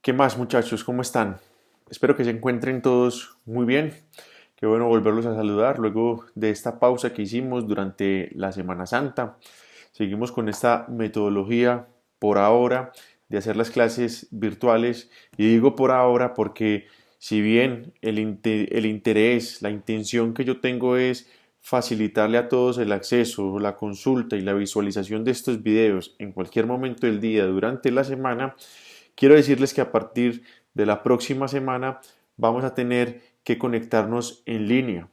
¿Qué más, muchachos? ¿Cómo están? Espero que se encuentren todos muy bien. Qué bueno volverlos a saludar luego de esta pausa que hicimos durante la Semana Santa. Seguimos con esta metodología por ahora de hacer las clases virtuales. Y digo por ahora porque si bien el interés, la intención que yo tengo es facilitarle a todos el acceso, la consulta y la visualización de estos videos en cualquier momento del día durante la semana, quiero decirles que a partir de la próxima semana vamos a tener que conectarnos en línea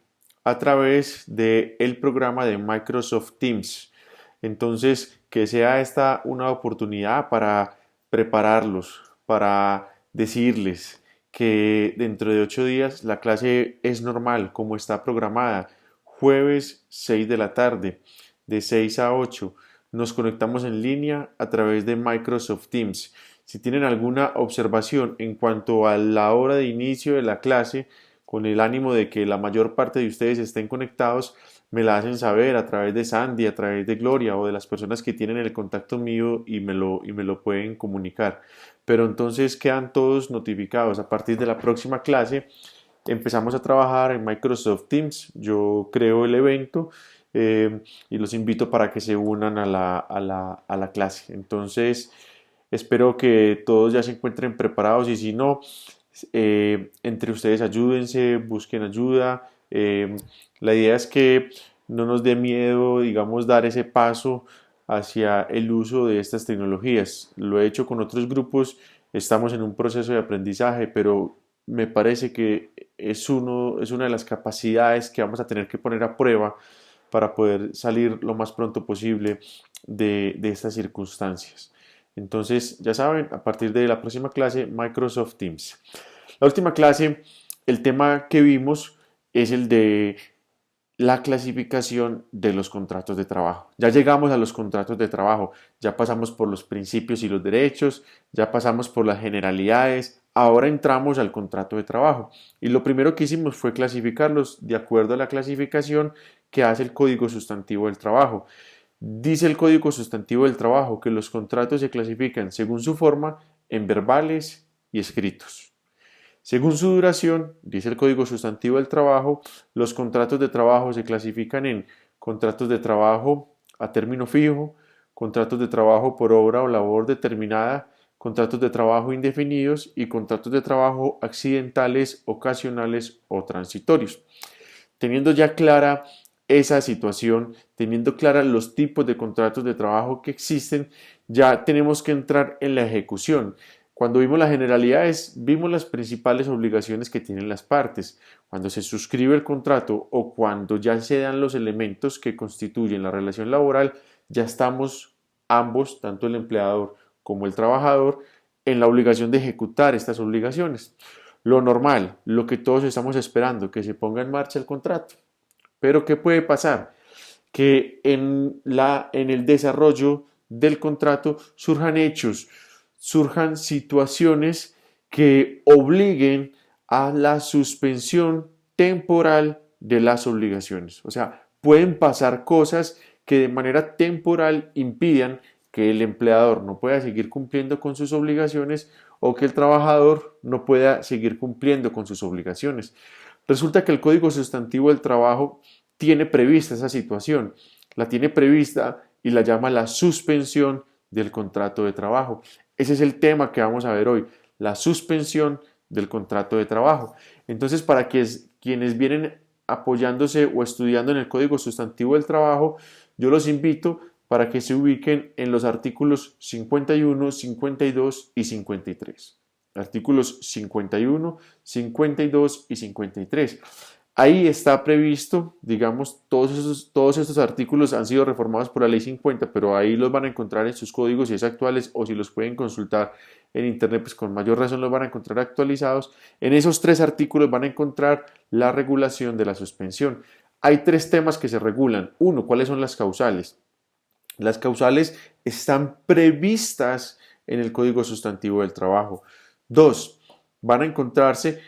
a través del programa de Microsoft Teams. Entonces, que sea esta una oportunidad para prepararlos, para decirles que dentro de 8 días la clase es normal, como está programada. Jueves 6 de la tarde, de 6 a 8. Nos conectamos en línea a través de Microsoft Teams. Si tienen alguna observación en cuanto a la hora de inicio de la clase, con el ánimo de que la mayor parte de ustedes estén conectados, me la hacen saber a través de Sandy, a través de Gloria o de las personas que tienen el contacto mío y me lo pueden comunicar. Pero entonces quedan todos notificados. A partir de la próxima clase empezamos a trabajar en Microsoft Teams. Yo creo el evento y los invito para que se unan a la clase. Entonces, espero que todos ya se encuentren preparados y si no, entre ustedes ayúdense, busquen ayuda. La idea es que no nos dé miedo, digamos, dar ese paso hacia el uso de estas tecnologías. Lo he hecho con otros grupos, estamos en un proceso de aprendizaje, pero me parece que es una de las capacidades que vamos a tener que poner a prueba para poder salir lo más pronto posible de estas circunstancias. Entonces, ya saben, a partir de la próxima clase, Microsoft Teams. La última clase, el tema que vimos es el de la clasificación de los contratos de trabajo. Ya llegamos a los contratos de trabajo, ya pasamos por los principios y los derechos, ya pasamos por las generalidades, ahora entramos al contrato de trabajo. Y lo primero que hicimos fue clasificarlos de acuerdo a la clasificación que hace el Código Sustantivo del Trabajo. Dice el Código Sustantivo del Trabajo que los contratos se clasifican según su forma en verbales y escritos. Según su duración, dice el Código Sustantivo del Trabajo, los contratos de trabajo se clasifican en contratos de trabajo a término fijo, contratos de trabajo por obra o labor determinada, contratos de trabajo indefinidos y contratos de trabajo accidentales, ocasionales o transitorios. Teniendo ya clara esa situación, teniendo claras los tipos de contratos de trabajo que existen, ya tenemos que entrar en la ejecución. Cuando vimos las generalidades, vimos las principales obligaciones que tienen las partes. Cuando se suscribe el contrato o cuando ya se dan los elementos que constituyen la relación laboral, ya estamos ambos, tanto el empleador como el trabajador, en la obligación de ejecutar estas obligaciones. Lo normal, lo que todos estamos esperando, que se ponga en marcha el contrato. Pero ¿qué puede pasar? Que en el desarrollo del contrato surjan hechos, surjan situaciones que obliguen a la suspensión temporal de las obligaciones. O sea, pueden pasar cosas que de manera temporal impidan que el empleador no pueda seguir cumpliendo con sus obligaciones o que el trabajador no pueda seguir cumpliendo con sus obligaciones. Resulta que el Código Sustantivo del Trabajo tiene prevista esa situación, la tiene prevista y la llama la suspensión del contrato de trabajo. Ese es el tema que vamos a ver hoy, la suspensión del contrato de trabajo. Entonces, para quienes vienen apoyándose o estudiando en el Código Sustantivo del Trabajo, yo los invito para que se ubiquen en los artículos 51, 52 y 53. Artículos 51, 52 y 53. Ahí está previsto, digamos, todos estos artículos han sido reformados por la ley 50, pero ahí los van a encontrar en sus códigos si es actuales o si los pueden consultar en internet, pues con mayor razón los van a encontrar actualizados. En esos tres artículos van a encontrar la regulación de la suspensión. Hay tres temas que se regulan. Uno, ¿cuáles son las causales? Las causales están previstas en el Código Sustantivo del Trabajo. Dos, van a encontrarse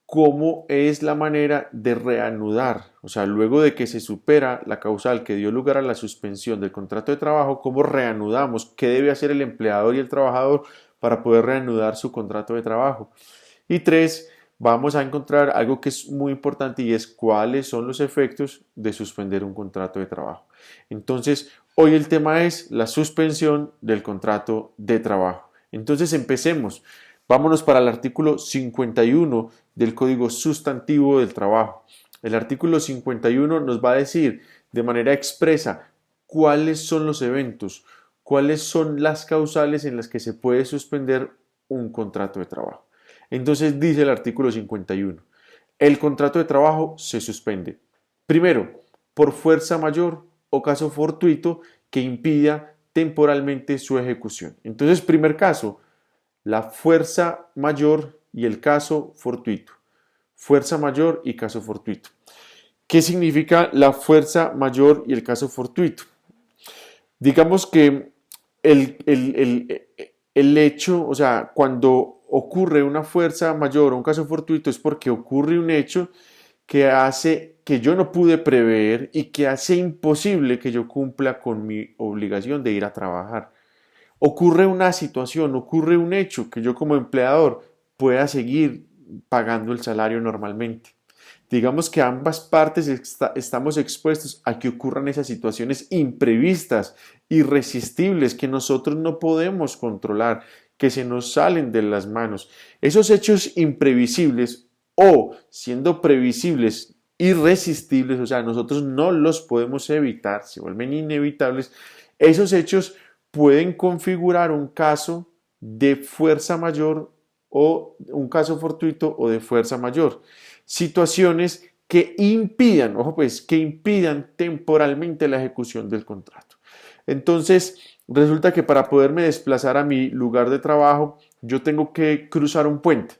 cómo es la manera de reanudar, o sea, luego de que se supera la causal que dio lugar a la suspensión del contrato de trabajo, cómo reanudamos, qué debe hacer el empleador y el trabajador para poder reanudar su contrato de trabajo. Y 3, vamos a encontrar algo que es muy importante y es cuáles son los efectos de suspender un contrato de trabajo. Entonces, hoy el tema es la suspensión del contrato de trabajo. Entonces, empecemos. Vámonos para el artículo 51 del Código Sustantivo del Trabajo. El artículo 51 nos va a decir de manera expresa cuáles son los eventos, cuáles son las causales en las que se puede suspender un contrato de trabajo. Entonces dice el artículo 51, el contrato de trabajo se suspende. Primero, por fuerza mayor o caso fortuito que impida temporalmente su ejecución. Entonces, primer caso, la fuerza mayor y el caso fortuito. Fuerza mayor y caso fortuito. ¿Qué significa la fuerza mayor y el caso fortuito? Digamos que el hecho, o sea, cuando ocurre una fuerza mayor o un caso fortuito es porque ocurre un hecho que hace que yo no pude prever y que hace imposible que yo cumpla con mi obligación de ir a trabajar. Ocurre una situación, ocurre un hecho que yo como empleador pueda seguir pagando el salario normalmente. Digamos que ambas partes estamos expuestos a que ocurran esas situaciones imprevistas, irresistibles, que nosotros no podemos controlar, que se nos salen de las manos. Esos hechos imprevisibles o siendo previsibles, irresistibles, o sea, nosotros no los podemos evitar, se vuelven inevitables, esos hechos pueden configurar un caso de fuerza mayor o un caso fortuito o de fuerza mayor. Situaciones que impidan, ojo pues, que impidan temporalmente la ejecución del contrato. Entonces, resulta que para poderme desplazar a mi lugar de trabajo, yo tengo que cruzar un puente.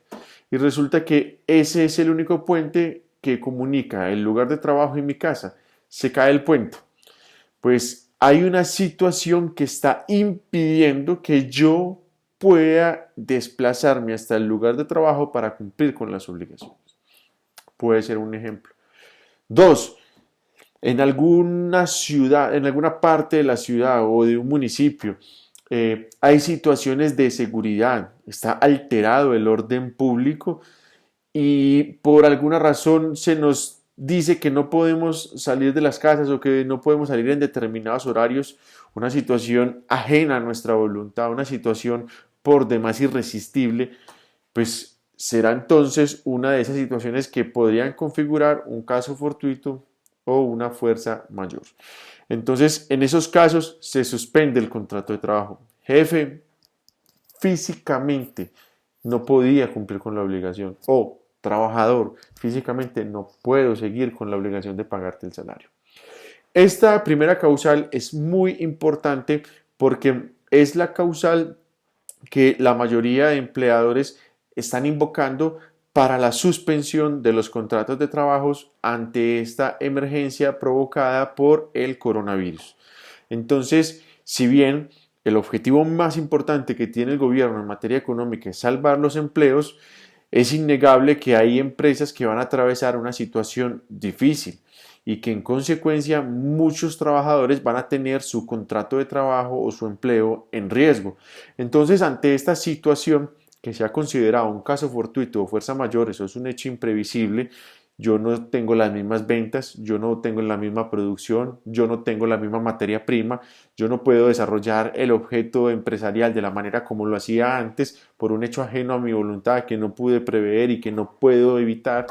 Y resulta que ese es el único puente que comunica el lugar de trabajo y mi casa. Se cae el puente. Pues hay una situación que está impidiendo que yo pueda desplazarme hasta el lugar de trabajo para cumplir con las obligaciones. Puede ser un ejemplo. 2. En alguna ciudad, en alguna parte de la ciudad o de un municipio, hay situaciones de seguridad, está alterado el orden público y por alguna razón se nos dice que no podemos salir de las casas o que no podemos salir en determinados horarios, una situación ajena a nuestra voluntad, una situación por demás irresistible, pues será entonces una de esas situaciones que podrían configurar un caso fortuito o una fuerza mayor. Entonces, en esos casos se suspende el contrato de trabajo. Jefe, físicamente no podía cumplir con la obligación o trabajador, físicamente no puedo seguir con la obligación de pagarte el salario. Esta primera causal es muy importante porque es la causal que la mayoría de empleadores están invocando para la suspensión de los contratos de trabajos ante esta emergencia provocada por el coronavirus. Entonces, si bien el objetivo más importante que tiene el gobierno en materia económica es salvar los empleos, es innegable que hay empresas que van a atravesar una situación difícil y que en consecuencia muchos trabajadores van a tener su contrato de trabajo o su empleo en riesgo. Entonces, ante esta situación que se ha considerado un caso fortuito o fuerza mayor, eso es un hecho imprevisible, yo no tengo las mismas ventas, yo no tengo la misma producción, yo no tengo la misma materia prima, yo no puedo desarrollar el objeto empresarial de la manera como lo hacía antes por un hecho ajeno a mi voluntad que no pude prever y que no puedo evitar.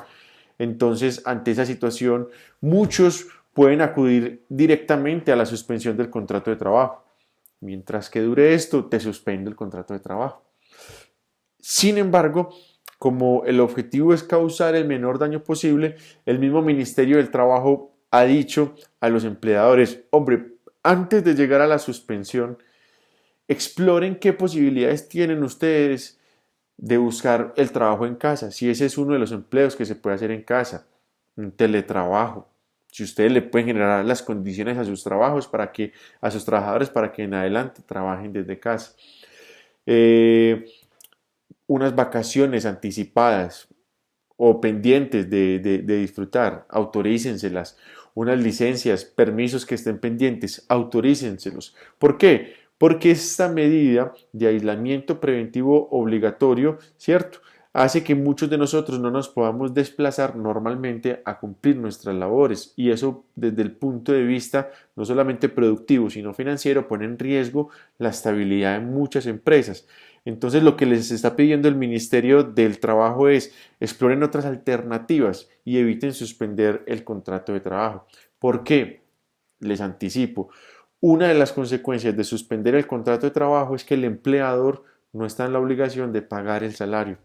Entonces, ante esa situación, muchos pueden acudir directamente a la suspensión del contrato de trabajo. Mientras que dure esto, te suspende el contrato de trabajo. Sin embargo, como el objetivo es causar el menor daño posible, el mismo Ministerio del Trabajo ha dicho a los empleadores, hombre, antes de llegar a la suspensión, exploren qué posibilidades tienen ustedes de buscar el trabajo en casa, si ese es uno de los empleos que se puede hacer en casa, un teletrabajo, si ustedes le pueden generar las condiciones a sus trabajos a sus trabajadores para que en adelante trabajen desde casa. Unas vacaciones anticipadas o pendientes de disfrutar, autorícenselas. Unas licencias, permisos que estén pendientes, autorícenselos. ¿Por qué? porque esta medida de aislamiento preventivo obligatorio, ¿cierto?, hace que muchos de nosotros no nos podamos desplazar normalmente a cumplir nuestras labores, y eso desde el punto de vista no solamente productivo sino financiero pone en riesgo la estabilidad de muchas empresas. Entonces lo que les está pidiendo el Ministerio del Trabajo es exploren otras alternativas y eviten suspender el contrato de trabajo. ¿Por qué? Les anticipo. Una de las consecuencias de suspender el contrato de trabajo es que el empleador no está en la obligación de pagar el salario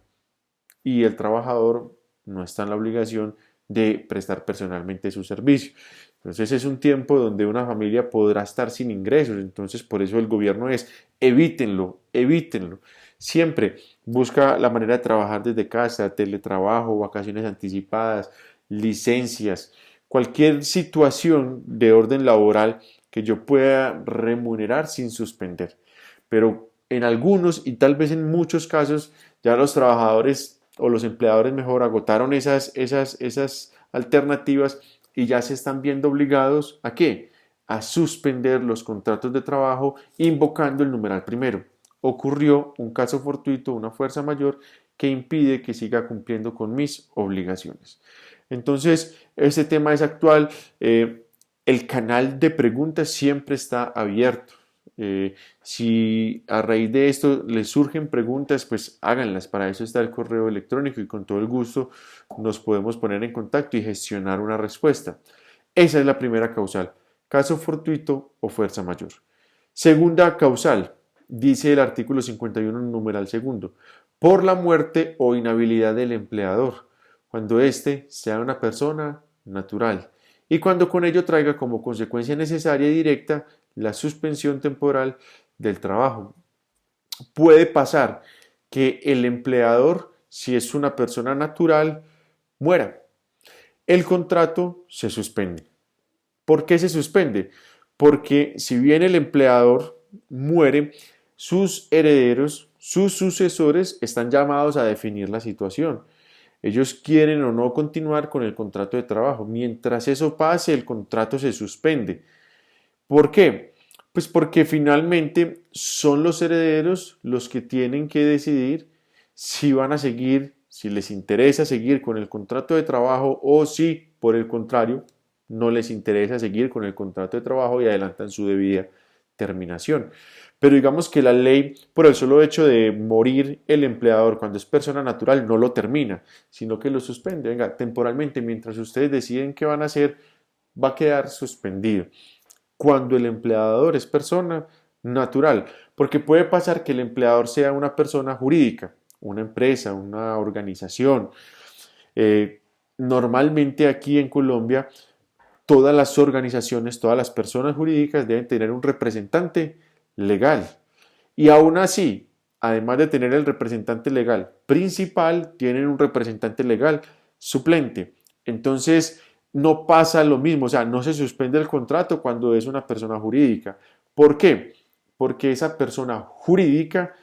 y el trabajador no está en la obligación de prestar personalmente su servicio. Entonces es un tiempo donde una familia podrá estar sin ingresos. Entonces por eso el gobierno es evítenlo, evítenlo. Siempre busca la manera de trabajar desde casa, teletrabajo, vacaciones anticipadas, licencias, cualquier situación de orden laboral que yo pueda remunerar sin suspender. Pero en algunos y tal vez en muchos casos ya los trabajadores o los empleadores mejor agotaron esas alternativas y ya se están viendo obligados ¿a qué? A suspender los contratos de trabajo invocando el numeral primero. Ocurrió un caso fortuito, una fuerza mayor que impide que siga cumpliendo con mis obligaciones. Entonces, este tema es actual. El canal de preguntas siempre está abierto. Si a raíz de esto les surgen preguntas, pues háganlas. Para eso está el correo electrónico y con todo el gusto nos podemos poner en contacto y gestionar una respuesta. Esa es la primera causal, caso fortuito o fuerza mayor. Segunda causal, dice el artículo 51, numeral segundo, por la muerte o inhabilidad del empleador, cuando éste sea una persona natural y cuando con ello traiga como consecuencia necesaria y directa la suspensión temporal del trabajo. Puede pasar que el empleador, si es una persona natural, muera. El contrato se suspende. ¿Por qué se suspende? Porque si bien el empleador muere, sus herederos, sus sucesores están llamados a definir la situación. Ellos quieren o no continuar con el contrato de trabajo. Mientras eso pase, el contrato se suspende. ¿Por qué? Pues porque finalmente son los herederos los que tienen que decidir si van a seguir, si les interesa seguir con el contrato de trabajo o si, por el contrario, no les interesa seguir con el contrato de trabajo y adelantan su debida terminación. Pero digamos que la ley, por el solo hecho de morir el empleador cuando es persona natural, no lo termina, sino que lo suspende. Venga, temporalmente, mientras ustedes deciden qué van a hacer, va a quedar suspendido. Cuando el empleador es persona natural, porque puede pasar que el empleador sea una persona jurídica, una empresa, una organización. Normalmente aquí en Colombia, todas las organizaciones, todas las personas jurídicas deben tener un representante legal. Y aún así, además de tener el representante legal principal, tienen un representante legal suplente. Entonces, no pasa lo mismo, o sea, no se suspende el contrato cuando es una persona jurídica. ¿Por qué? Porque esa persona jurídica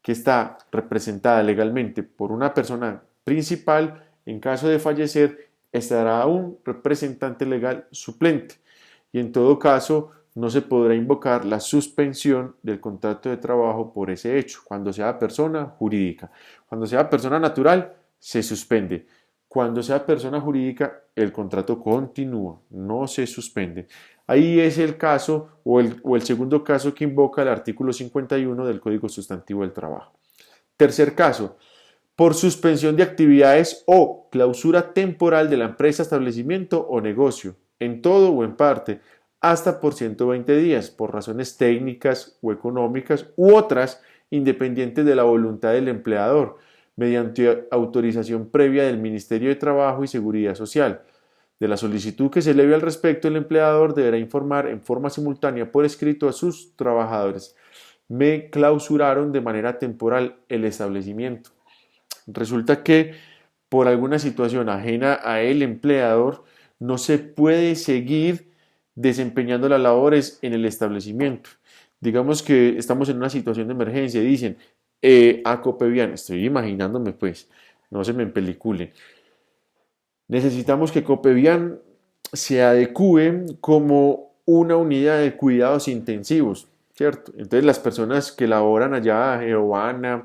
que está representada legalmente por una persona principal, en caso de fallecer, estará un representante legal suplente. Y en todo caso, no se podrá invocar la suspensión del contrato de trabajo por ese hecho, cuando sea persona jurídica. Cuando sea persona natural, se suspende. Cuando sea persona jurídica, el contrato continúa, no se suspende. Ahí es el caso o el segundo caso que invoca el artículo 51 del Código Sustantivo del Trabajo. Tercer caso, por suspensión de actividades o clausura temporal de la empresa, establecimiento o negocio, en todo o en parte, hasta por 120 días, por razones técnicas o económicas u otras independientes de la voluntad del empleador, mediante autorización previa del Ministerio de Trabajo y Seguridad Social. De la solicitud que se eleve al respecto, el empleador deberá informar en forma simultánea por escrito a sus trabajadores. Me clausuraron de manera temporal el establecimiento. Resulta que por alguna situación ajena a el empleador no se puede seguir desempeñando las labores en el establecimiento. Digamos que estamos en una situación de emergencia y dicen a Copevian, estoy imaginándome pues, no se me empeliculen, necesitamos que Copevian se adecue como una unidad de cuidados intensivos. ¿cierto? Entonces las personas que laboran allá, Giovanna,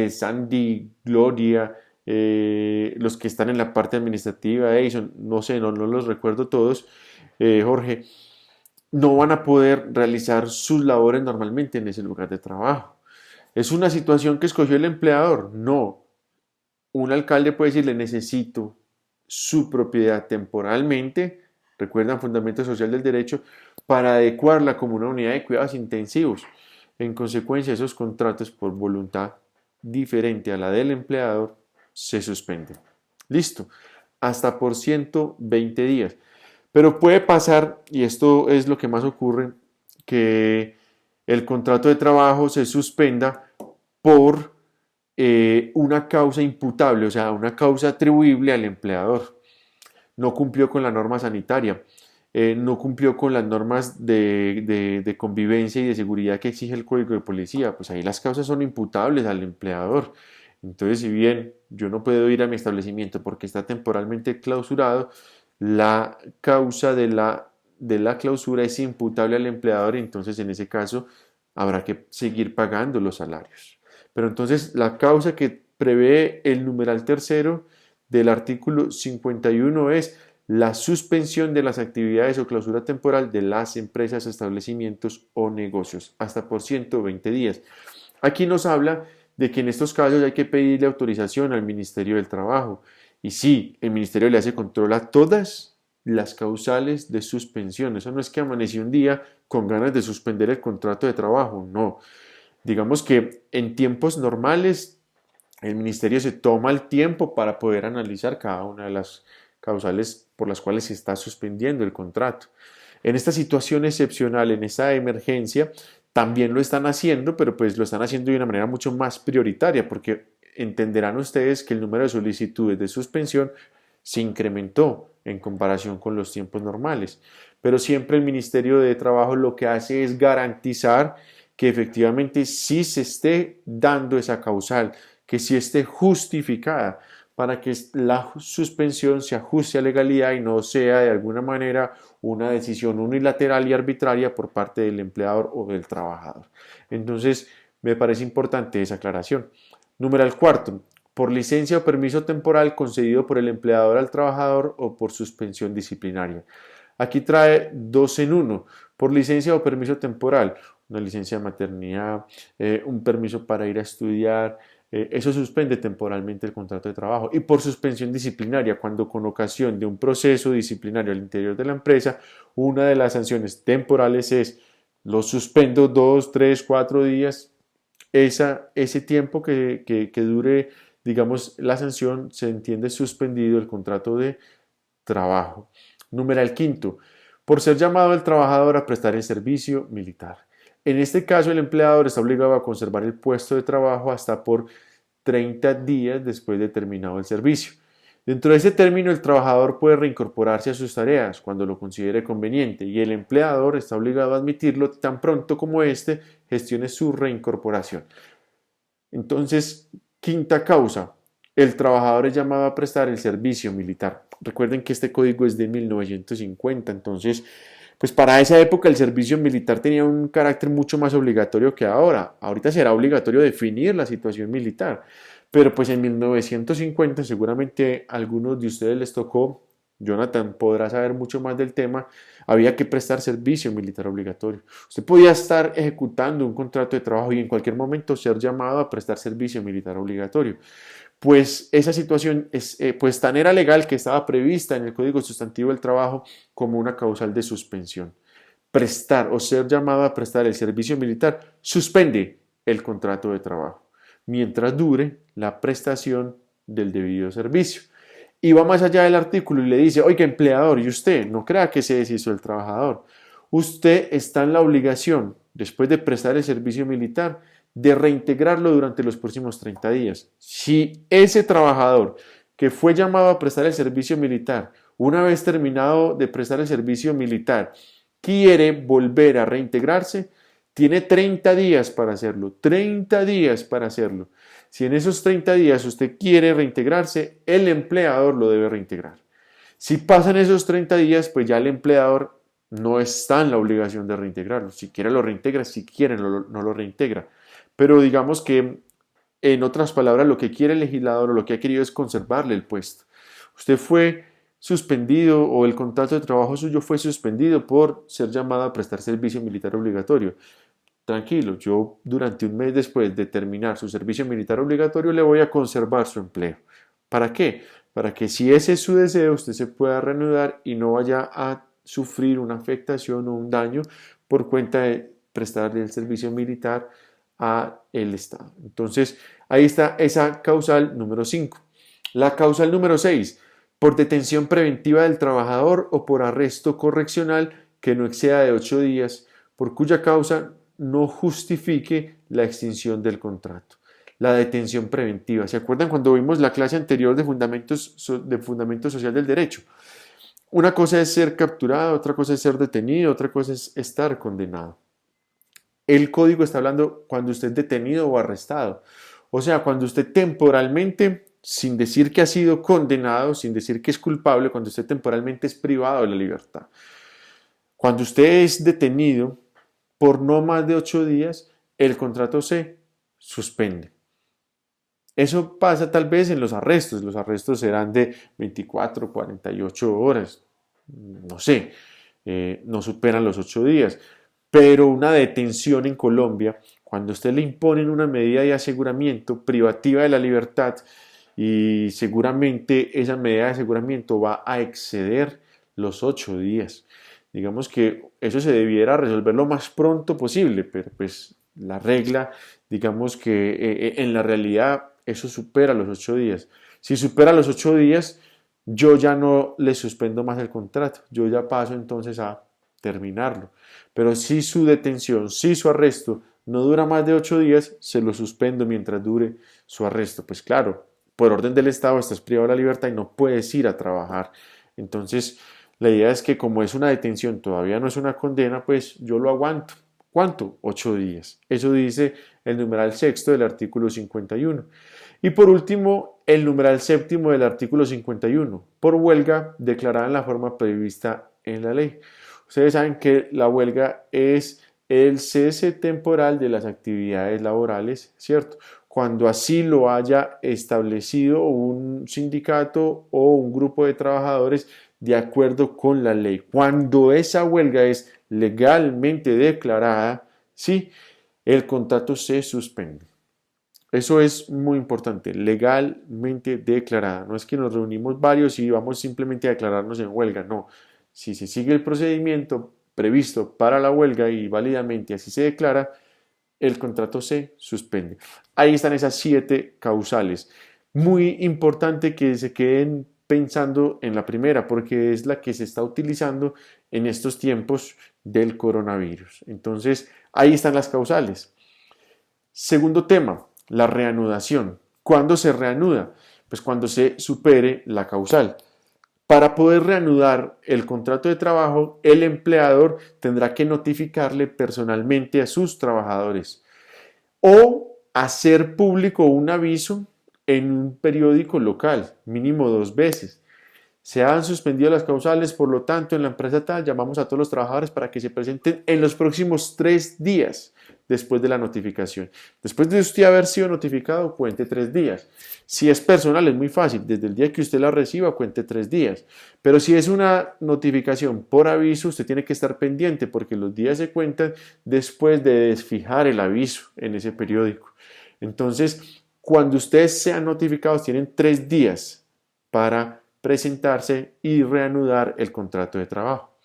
Sandy, Gloria, los que están en la parte administrativa, Edison, no sé, no los recuerdo todos, Jorge, no van a poder realizar sus labores normalmente en ese lugar de trabajo. ¿Es una situación que escogió el empleador? No. Un alcalde puede decirle, necesito su propiedad temporalmente, recuerdan Fundamento Social del Derecho, para adecuarla como una unidad de cuidados intensivos. En consecuencia, esos contratos por voluntad diferente a la del empleador se suspenden. Listo, hasta por 120 días. Pero puede pasar, y esto es lo que más ocurre, que el contrato de trabajo se suspenda por una causa imputable, o sea, una causa atribuible al empleador. No cumplió con la norma sanitaria, no cumplió con las normas de convivencia y de seguridad que exige el Código de Policía, pues ahí las causas son imputables al empleador. Entonces, si bien yo no puedo ir a mi establecimiento porque está temporalmente clausurado, la causa de la clausura es imputable al empleador y entonces en ese caso habrá que seguir pagando los salarios. Pero entonces la causa que prevé el numeral tercero del artículo 51 es la suspensión de las actividades o clausura temporal de las empresas, establecimientos o negocios hasta por 120 días. Aquí nos habla de que en estos casos hay que pedirle autorización al Ministerio del Trabajo. Y sí, el Ministerio le hace control a todas las causales de suspensión. Eso no es que amaneció un día con ganas de suspender el contrato de trabajo, no. Digamos que en tiempos normales el ministerio se toma el tiempo para poder analizar cada una de las causales por las cuales se está suspendiendo el contrato. En esta situación excepcional, en esta emergencia, también lo están haciendo, pero pues lo están haciendo de una manera mucho más prioritaria, porque entenderán ustedes que el número de solicitudes de suspensión se incrementó en comparación con los tiempos normales. Pero siempre el Ministerio de Trabajo lo que hace es garantizar que efectivamente sí se esté dando esa causal, que sí esté justificada, para que la suspensión se ajuste a legalidad y no sea de alguna manera una decisión unilateral y arbitraria por parte del empleador o del trabajador. Entonces, me parece importante esa aclaración. Numeral cuarto, por licencia o permiso temporal concedido por el empleador al trabajador o por suspensión disciplinaria. Aquí trae dos en uno, por licencia o permiso temporal, una licencia de maternidad, un permiso para ir a estudiar, eso suspende temporalmente el contrato de trabajo. Y por suspensión disciplinaria, cuando con ocasión de un proceso disciplinario al interior de la empresa, una de las sanciones temporales es lo suspendo 2, 3, 4 días, ese tiempo que dure, digamos, la sanción se entiende suspendido el contrato de trabajo. Numeral quinto, por ser llamado el trabajador a prestar el servicio militar. En este caso, el empleador está obligado a conservar el puesto de trabajo hasta por 30 días después de terminado el servicio. Dentro de ese término, el trabajador puede reincorporarse a sus tareas cuando lo considere conveniente y el empleador está obligado a admitirlo tan pronto como éste gestione su reincorporación. Entonces, quinta causa, el trabajador es llamado a prestar el servicio militar. Recuerden que este código es de 1950, entonces, pues para esa época el servicio militar tenía un carácter mucho más obligatorio que ahora. Ahorita será obligatorio definir la situación militar, pero pues en 1950 seguramente a algunos de ustedes les tocó, Jonathan podrá saber mucho más del tema, había que prestar servicio militar obligatorio. Usted podía estar ejecutando un contrato de trabajo y en cualquier momento ser llamado a prestar servicio militar obligatorio. Pues esa situación pues tan era legal que estaba prevista en el Código Sustantivo del Trabajo como una causal de suspensión. Prestar o ser llamado a prestar el servicio militar suspende el contrato de trabajo mientras dure la prestación del debido servicio. Y va más allá del artículo y le dice, oiga, empleador, y usted, no crea que se deshizo el trabajador. Usted está en la obligación, después de prestar el servicio militar, de reintegrarlo durante los próximos 30 días. Si ese trabajador que fue llamado a prestar el servicio militar, una vez terminado de prestar el servicio militar, quiere volver a reintegrarse, tiene 30 días para hacerlo, 30 días para hacerlo. Si en esos 30 días usted quiere reintegrarse, el empleador lo debe reintegrar. Si pasan esos 30 días, pues ya el empleador no está en la obligación de reintegrarlo. Si quiere lo reintegra, si quiere no lo reintegra. Pero digamos que, en otras palabras, lo que quiere el legislador o lo que ha querido es conservarle el puesto. Usted fue suspendido o el contrato de trabajo suyo fue suspendido por ser llamado a prestar servicio militar obligatorio. Tranquilo, yo durante un mes después de terminar su servicio militar obligatorio le voy a conservar su empleo. ¿Para qué? Para que si ese es su deseo, usted se pueda reanudar y no vaya a sufrir una afectación o un daño por cuenta de prestarle el servicio militar a el Estado. Entonces, ahí está esa causal número 5. La causal número 6, por detención preventiva del trabajador o por arresto correccional que no exceda de 8 días, por cuya causa no justifique la extinción del contrato. La detención preventiva. ¿Se acuerdan cuando vimos la clase anterior de fundamento social del derecho? Una cosa es ser capturado, otra cosa es ser detenido, otra cosa es estar condenado. El código está hablando cuando usted es detenido o arrestado. O sea, cuando usted temporalmente, sin decir que ha sido condenado, sin decir que es culpable, cuando usted temporalmente es privado de la libertad. Cuando usted es detenido por no más de 8 días, el contrato se suspende. Eso pasa tal vez en los arrestos serán de 24, 48 horas, no sé, no superan los 8 días, pero una detención en Colombia, cuando usted le imponen una medida de aseguramiento privativa de la libertad y seguramente esa medida de aseguramiento va a exceder los 8 días. Digamos que eso se debiera resolver lo más pronto posible, pero pues la regla, digamos que en la realidad eso supera los 8 días. Si supera los 8 días, yo ya no le suspendo más el contrato, yo ya paso entonces a terminarlo. Pero si su detención, si su arresto no dura más de 8 días, se lo suspendo mientras dure su arresto. Pues claro, por orden del Estado estás privado de la libertad y no puedes ir a trabajar. Entonces, la idea es que como es una detención, todavía no es una condena, pues yo lo aguanto. ¿Cuánto? 8 días. Eso dice el numeral sexto del artículo 51. Y por último, el numeral séptimo del artículo 51, por huelga declarada en la forma prevista en la ley. Ustedes saben que la huelga es el cese temporal de las actividades laborales, ¿cierto? Cuando así lo haya establecido un sindicato o un grupo de trabajadores de acuerdo con la ley. Cuando esa huelga es legalmente declarada, sí, el contrato se suspende. Eso es muy importante, legalmente declarada. No es que nos reunimos varios y vamos simplemente a declararnos en huelga, no. Si se sigue el procedimiento previsto para la huelga y válidamente así se declara, el contrato se suspende. Ahí están esas 7 causales. Muy importante que se queden pensando en la primera, porque es la que se está utilizando en estos tiempos del coronavirus. Entonces, ahí están las causales. Segundo tema, la reanudación. ¿Cuándo se reanuda? Pues cuando se supere la causal. Para poder reanudar el contrato de trabajo, el empleador tendrá que notificarle personalmente a sus trabajadores o hacer público un aviso en un periódico local, mínimo 2 veces. Se han suspendido las causales, por lo tanto, en la empresa tal llamamos a todos los trabajadores para que se presenten en los próximos 3 días después de la notificación. Después de usted haber sido notificado, cuente 3 días. Si es personal, es muy fácil. Desde el día que usted la reciba, cuente 3 días. Pero si es una notificación por aviso, usted tiene que estar pendiente porque los días se cuentan después de desfijar el aviso en ese periódico. Entonces, cuando ustedes sean notificados, tienen 3 días para presentarse y reanudar el contrato de trabajo.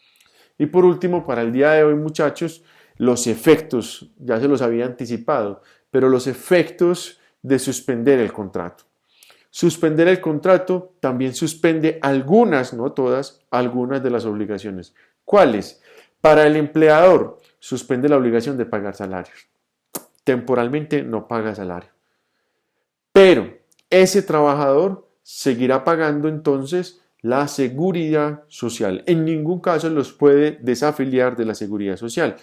Y por último, para el día de hoy, muchachos, los efectos, ya se los había anticipado, pero los efectos de suspender el contrato. Suspender el contrato también suspende algunas, no todas, algunas de las obligaciones. ¿Cuáles? Para el empleador, suspende la obligación de pagar salarios. Temporalmente no paga salario. Pero ese trabajador seguirá pagando entonces la seguridad social. En ningún caso los puede desafiliar de la seguridad social.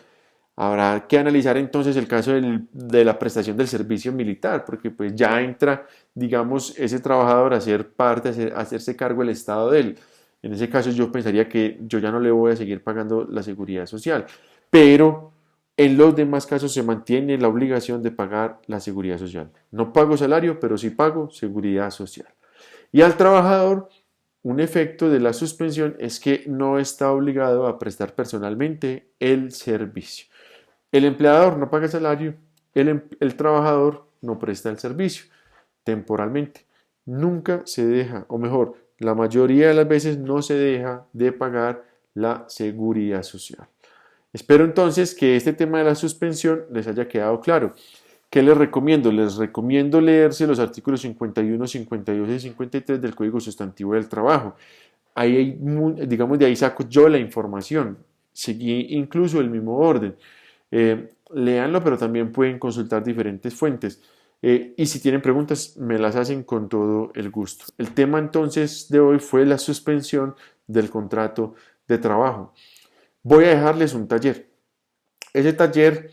Habrá que analizar entonces el caso de la prestación del servicio militar, porque pues ya entra, digamos, ese trabajador a ser parte, a hacerse cargo del estado de él. En ese caso yo pensaría que yo ya no le voy a seguir pagando la seguridad social, pero en los demás casos se mantiene la obligación de pagar la seguridad social. No pago salario, pero sí pago seguridad social. Y al trabajador, un efecto de la suspensión es que no está obligado a prestar personalmente el servicio. El empleador no paga salario, el trabajador no presta el servicio temporalmente. Nunca se deja, o mejor, la mayoría de las veces no se deja de pagar la seguridad social. Espero entonces que este tema de la suspensión les haya quedado claro. ¿Qué les recomiendo? Les recomiendo leerse los artículos 51, 52 y 53 del Código Sustantivo del Trabajo. Ahí, digamos, de ahí saco yo la información. Seguí incluso el mismo orden. Léanlo, pero también pueden consultar diferentes fuentes. Y si tienen preguntas, me las hacen con todo el gusto. El tema entonces de hoy fue la suspensión del contrato de trabajo. Voy a dejarles un taller. Ese taller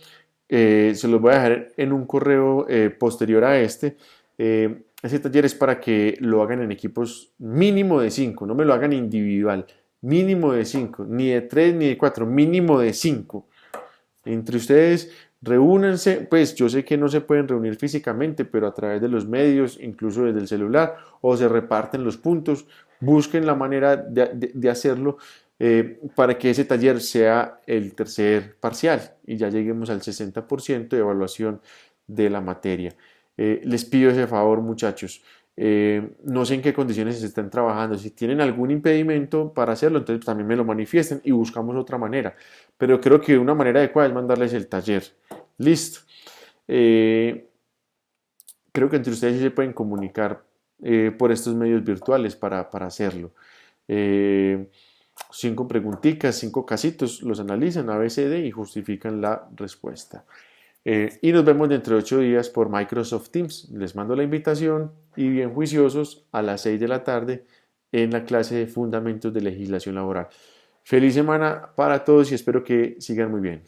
se los voy a dejar en un correo posterior a este. Ese taller es para que lo hagan en equipos mínimo de 5, no me lo hagan individual, mínimo de 5, ni de 3 ni de 4, mínimo de 5. Entre ustedes reúnanse, pues yo sé que no se pueden reunir físicamente, pero a través de los medios, incluso desde el celular, o se reparten los puntos, busquen la manera de hacerlo para que ese taller sea el tercer parcial y ya lleguemos al 60% de evaluación de la materia. Les pido ese favor, muchachos. No sé en qué condiciones se están trabajando. Si tienen algún impedimento para hacerlo, entonces también me lo manifiesten y buscamos otra manera. Pero creo que una manera adecuada es mandarles el taller. Listo. Creo que entre ustedes sí se pueden comunicar por estos medios virtuales para hacerlo. 5 preguntitas, 5 casitos, los analizan A, B, C, D y justifican la respuesta. Y nos vemos dentro de 8 días por Microsoft Teams. Les mando la invitación y bien juiciosos a las 6 de la tarde en la clase de Fundamentos de Legislación Laboral. Feliz semana para todos y espero que sigan muy bien.